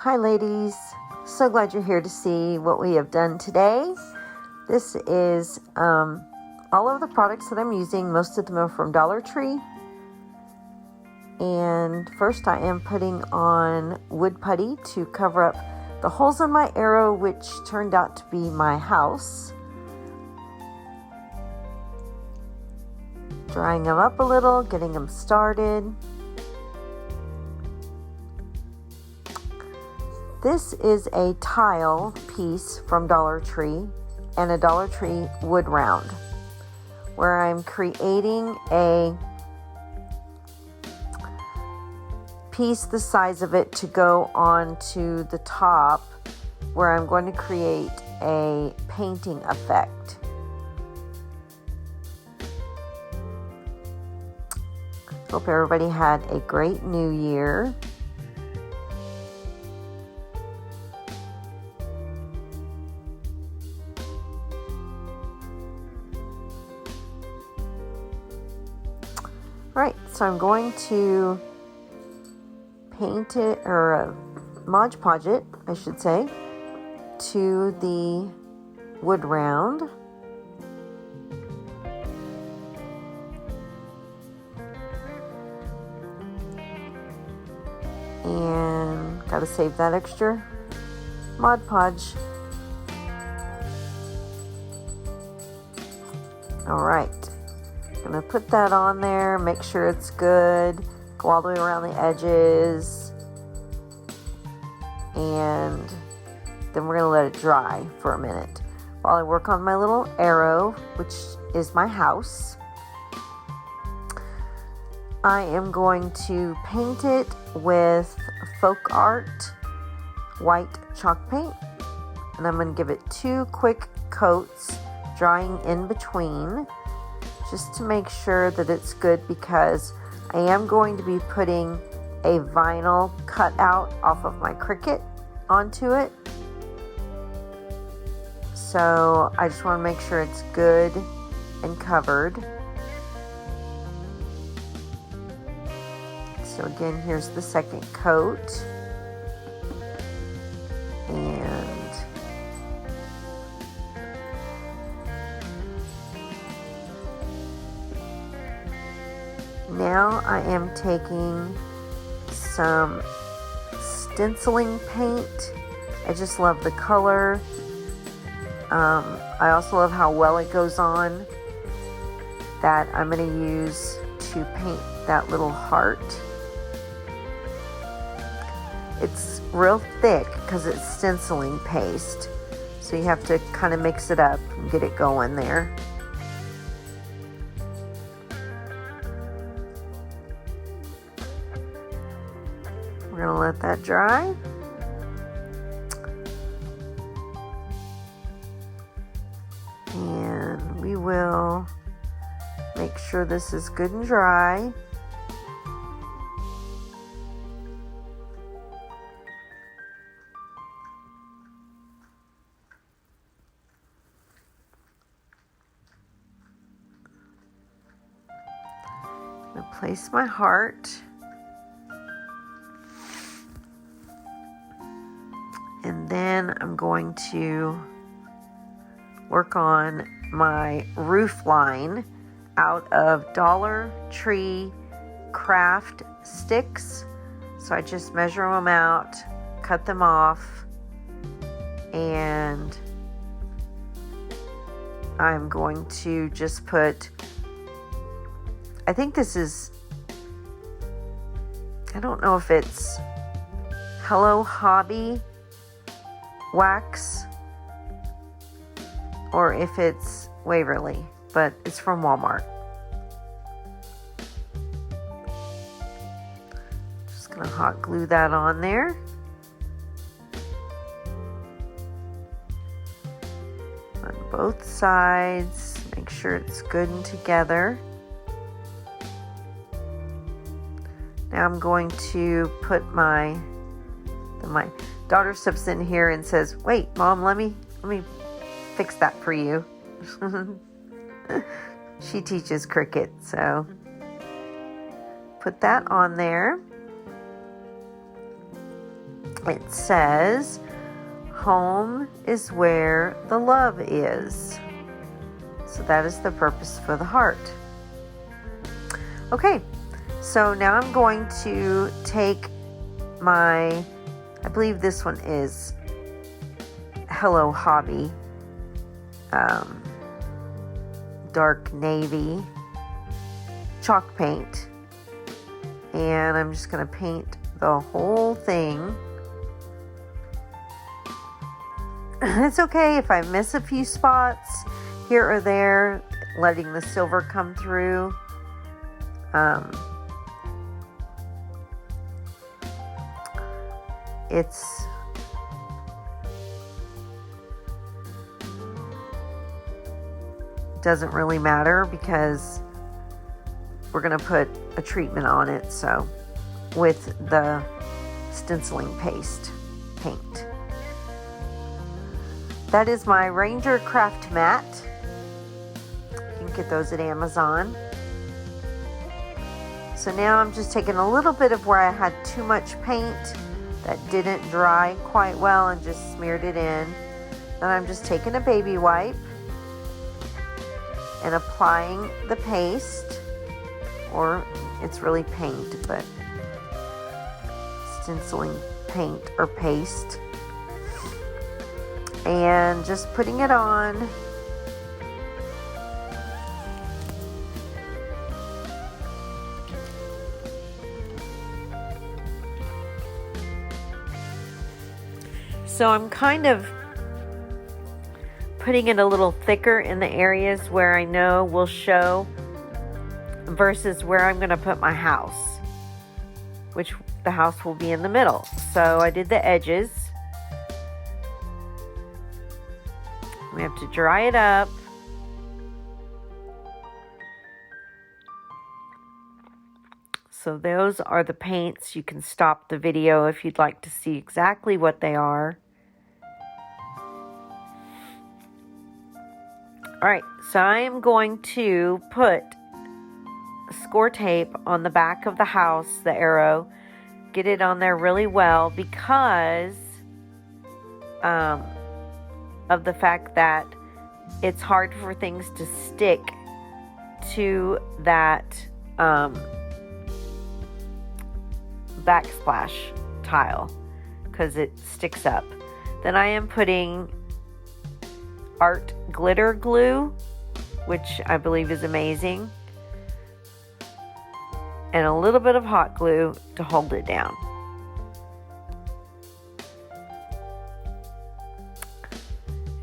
Hi ladies, so glad you're here to see what we have done today. This is all of the products that I'm using. Most of them are from Dollar Tree. And first I am putting on wood putty to cover up the holes in my arrow, which turned out to be my house. Drying them up a little, getting them started. This is a tile piece from Dollar Tree and a Dollar Tree wood round where I'm creating a piece the size of it to go onto the top where I'm going to create a painting effect. Hope everybody had a great new year. Alright, so I'm going to paint it, or Mod Podge it, I should say, to the wood round. And gotta save that extra Mod Podge. Alright. Gonna put that on there, make sure it's good, go all the way around the edges, and then we're gonna let it dry for a minute while I work on my little arrow, which is my house. I am going to paint it with Folkart white chalk paint, and I'm gonna give it 2 quick coats, drying in between, just to make sure that it's good, because I am going to be putting a vinyl cutout off of my Cricut onto it. So I just want to make sure it's good and covered. So again, here's the second coat. And now I am taking some Stenciling Paint. I just love the color. I also love how well it goes on. That I'm going to use to paint that little heart. It's real thick because it's stenciling paste, so you have to kind of mix it up and get it going there. We're going to let that dry. And we will make sure this is good and dry. I'm going to place my heart. And then I'm going to work on my roof line out of Dollar Tree craft sticks. So I just measure them out, cut them off, and I'm going to just put, I think this is, I don't know if it's Hello Hobby wax or if it's Waverly, but it's from Walmart. Just gonna hot glue that on there. On both sides, make sure it's good and together. Now I'm going to put my daughter steps in here and says, "Wait, Mom, let me fix that for you." She teaches Cricut, so put that on there. it says, home is where the love is. So that is the purpose for the heart. Okay, so now I'm going to take my, I believe this one is Hello Hobby, dark navy chalk paint, and I'm just going to paint the whole thing. It's okay if I miss a few spots here or there, letting the silver come through. Doesn't really matter because we're going to put a treatment on it, so with the stenciling paint. That is my Ranger craft mat. You can get those at Amazon. So now I'm just taking a little bit of where I had too much paint that didn't dry quite well and just smeared it in. Then I'm just taking a baby wipe and applying the paste, or it's really paint, but stenciling paint or paste, and just putting it on. So I'm kind of putting it a little thicker in the areas where I know will show versus where I'm going to put my house, which the house will be in the middle. So I did the edges. We have to dry it up. So those are the paints. You can stop the video if you'd like to see exactly what they are. Alright, so I am going to put score tape on the back of the house, the arrow, get it on there really well because of the fact that it's hard for things to stick to that backsplash tile because it sticks up. Then I am putting art glitter glue, which I believe is amazing, and a little bit of hot glue to hold it down.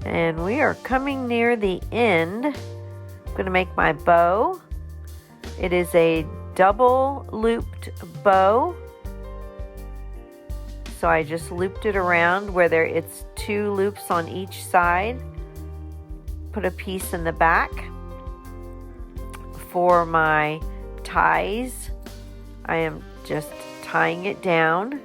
And we are coming near the end. I'm going to make my bow. It is a double looped bow. So I just looped it around where it's 2 loops on each side. Put a piece in the back for my ties. I am just tying it down.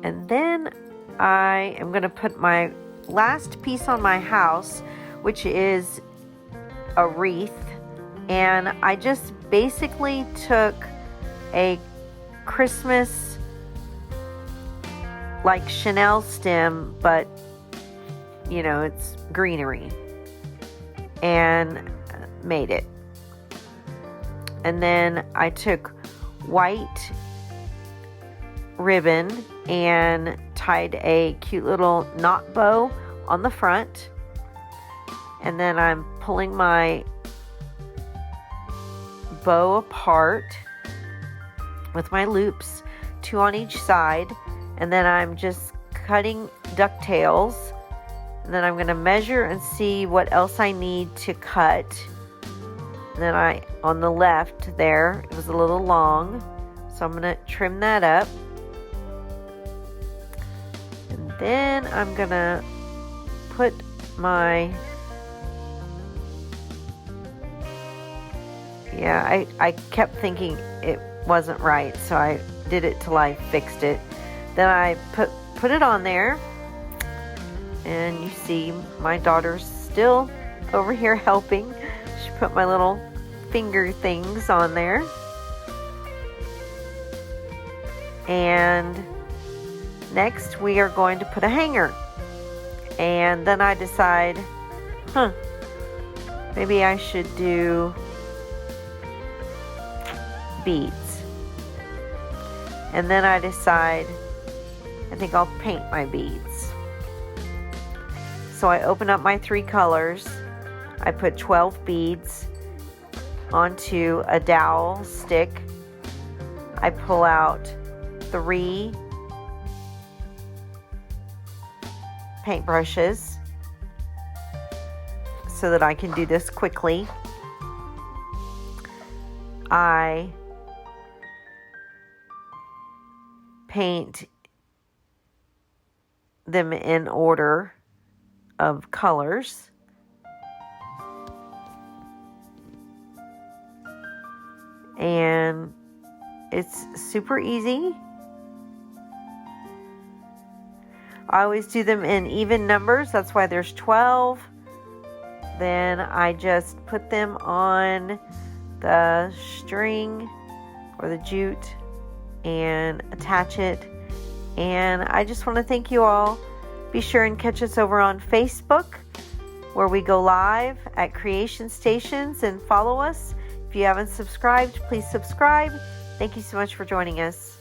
And then I am going to put my last piece on my house, which is a wreath. And I just basically took a Christmas like Chanel stem, but you know, it's greenery, and made it. And then I took white ribbon and tied a cute little knot bow on the front. And then I'm pulling my bow apart with my loops, 2 on each side, and then I'm just cutting ducktails, and then I'm going to measure and see what else I need to cut. And then on the left there, it was a little long, so I'm going to trim that up. And then I'm going to put my, I kept thinking it wasn't right, so I did it till I fixed it. Then I put it on there, and you see my daughter's still over here helping. She put my little finger things on there. And next we are going to put a hanger. And then I decide, maybe I should do beads. And then I decide, I think I'll paint my beads. So I open up my 3 colors. I put 12 beads onto a dowel stick. I pull out 3 paintbrushes so that I can do this quickly. I paint them in order of colors. And it's super easy. I always do them in even numbers. That's why there's 12. Then I just put them on the string or the jute and attach it. And I just want to thank you all. Be sure and catch us over on Facebook, where we go live at Creation Stations, and follow us. If you haven't subscribed, please subscribe. Thank you so much for joining us.